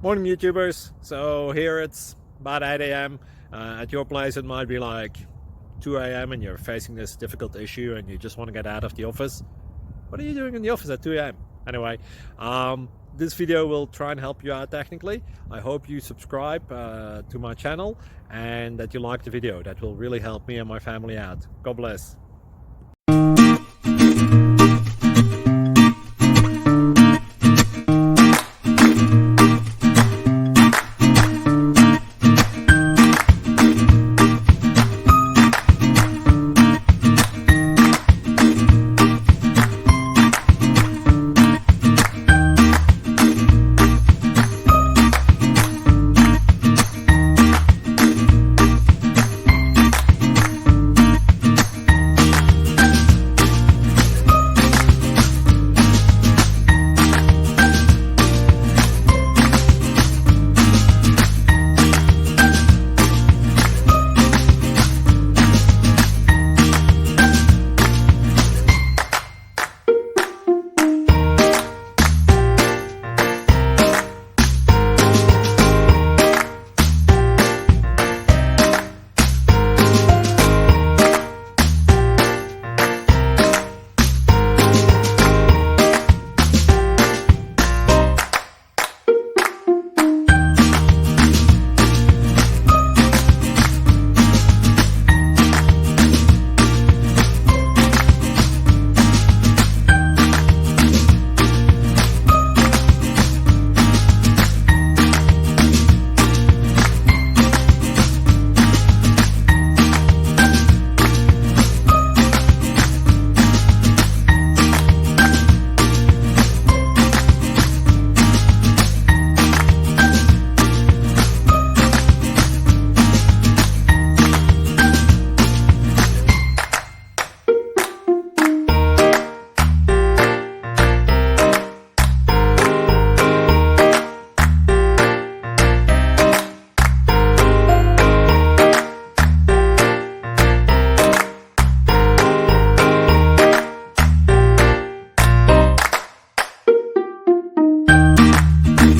Morning, YouTubers. So here it's about 8 a.m. At your place, it might be like 2 a.m. and you're facing this difficult issue and you just want to get out of the office. What are you doing in the office at 2 a.m.? Anyway, this video will try and help you out technically. I hope you subscribe to my channel and that you like the video. That will really help me and my family out. God bless.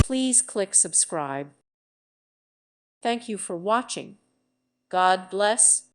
Please click subscribe. Thank you for watching. God bless.